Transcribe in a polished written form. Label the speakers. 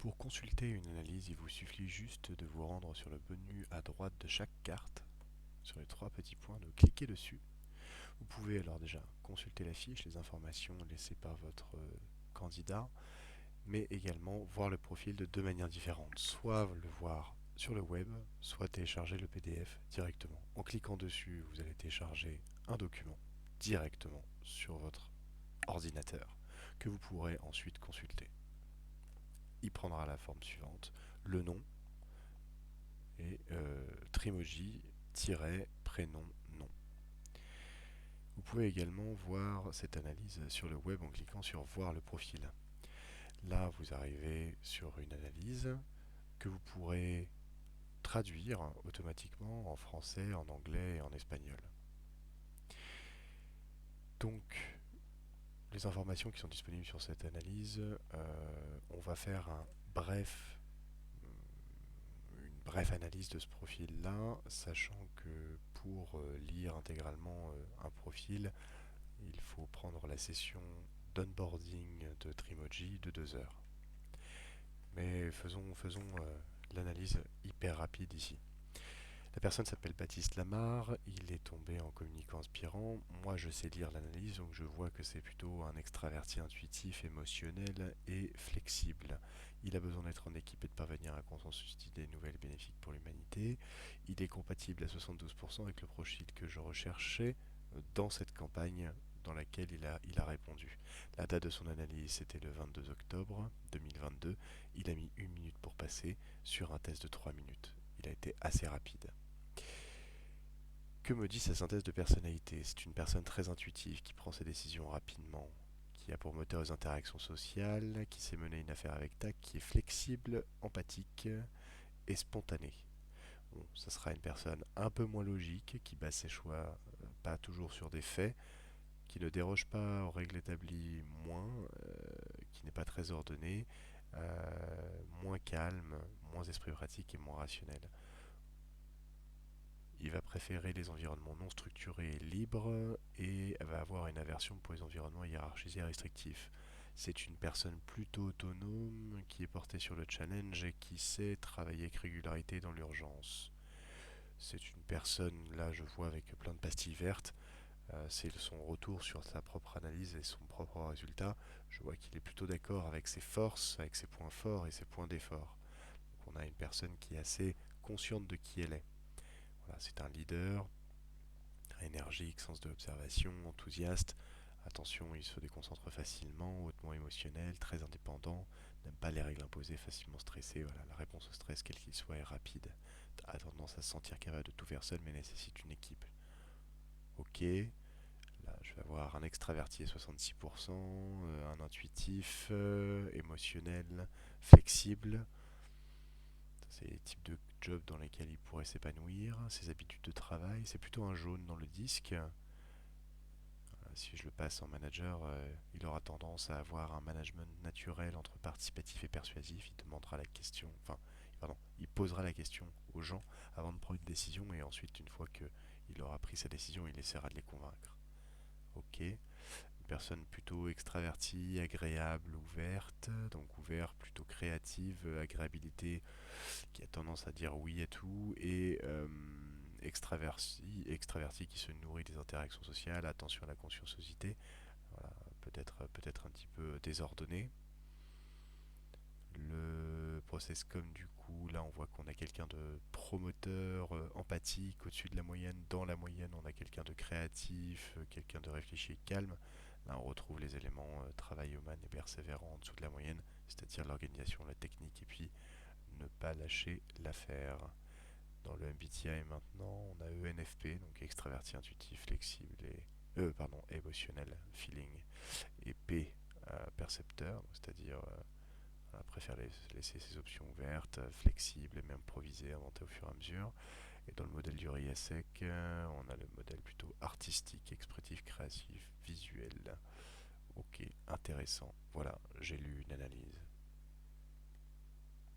Speaker 1: Pour consulter une analyse, il vous suffit juste de vous rendre sur le menu à droite de chaque carte, sur les trois petits points, de cliquer dessus. Vous pouvez alors déjà consulter la fiche, les informations laissées par votre candidat, mais également voir le profil de deux manières différentes. Soit le voir sur le web, soit télécharger le PDF directement. En cliquant dessus, vous allez télécharger un document directement sur votre ordinateur que vous pourrez ensuite consulter. Il prendra la forme suivante, le nom et Trimoji-prénom nom. Vous pouvez également voir cette analyse sur le web en cliquant sur voir le profil. Là, vous arrivez sur une analyse que vous pourrez traduire automatiquement en français, en anglais et en espagnol. Donc, les informations qui sont disponibles sur cette analyse, on va faire une brève analyse de ce profil-là, sachant que pour lire intégralement un profil, il faut prendre la session d'onboarding de Trimoji de 2 heures. Mais faisons l'analyse hyper rapide ici. La personne s'appelle Baptiste Lamarre, il est tombé en communicant inspirant. Moi je sais lire l'analyse, donc je vois que c'est plutôt un extraverti intuitif, émotionnel et flexible. Il a besoin d'être en équipe et de parvenir à un consensus d'idées nouvelles et bénéfiques pour l'humanité. Il est compatible à 72% avec le profil que je recherchais dans cette campagne dans laquelle il a répondu. La date de son analyse c'était le 22 octobre 2022. Il a mis 1 minute pour passer sur un test de 3 minutes. Il a été assez rapide. Que me dit sa synthèse de personnalité? C'est une personne très intuitive, qui prend ses décisions rapidement, qui a pour moteur les interactions sociales, qui sait mener une affaire avec tact, qui est flexible, empathique et spontanée. Bon, ça sera une personne un peu moins logique, qui base ses choix pas toujours sur des faits, qui ne déroge pas aux règles établies moins, qui n'est pas très ordonnée, moins calme, moins esprit pratique et moins rationnel. Il va préférer les environnements non structurés et libres et va avoir une aversion pour les environnements hiérarchisés et restrictifs. C'est une personne plutôt autonome qui est portée sur le challenge et qui sait travailler avec régularité dans l'urgence. C'est une personne, là je vois avec plein de pastilles vertes, c'est son retour sur sa propre analyse et son propre résultat. Je vois qu'il est plutôt d'accord avec ses forces, avec ses points forts et ses points d'effort. Donc on a une personne qui est assez consciente de qui elle est. Voilà, c'est un leader, énergique, sens de l'observation, enthousiaste. Attention, il se déconcentre facilement, hautement émotionnel, très indépendant, n'aime pas les règles imposées, facilement stressé. Voilà, la réponse au stress, quel qu'il soit, est rapide. A tendance à se sentir capable de tout faire seul, mais nécessite une équipe. Ok, là je vais avoir un extraverti à 66%, un intuitif, émotionnel, flexible. C'est les types de jobs dans lesquels il pourrait s'épanouir. Ses habitudes de travail, c'est plutôt un jaune dans le disque. Si je le passe en manager, il aura tendance à avoir un management naturel entre participatif et persuasif. Il demandera la question, enfin, pardon, il posera la question aux gens avant de prendre une décision et ensuite, une fois qu'il aura pris sa décision, il essaiera de les convaincre. Ok, une personne plutôt extravertie, agréable, ouverte, donc ouverte, plutôt créative, agréabilité, qui a tendance à dire oui à tout, et extraverti qui se nourrit des interactions sociales, attention à la conscienciosité, voilà, peut-être un petit peu désordonné. Le process comme du coup, là on voit qu'on a quelqu'un de promoteur, empathique, au-dessus de la moyenne. Dans la moyenne, on a quelqu'un de créatif, quelqu'un de réfléchi et calme. Là on retrouve les éléments travail humain et persévérant en dessous de la moyenne, c'est-à-dire l'organisation, la technique et puis ne pas lâcher l'affaire. Dans le MBTI maintenant, on a ENFP, donc extraverti, intuitif, flexible et émotionnel, feeling, et P, percepteur, c'est-à-dire préfère laisser ses options ouvertes, flexibles et même improviser, inventer au fur et à mesure. Et dans le modèle du RIASEC, on a le modèle plutôt artistique, expressif, créatif, visuel. Ok, intéressant. Voilà, j'ai lu une analyse.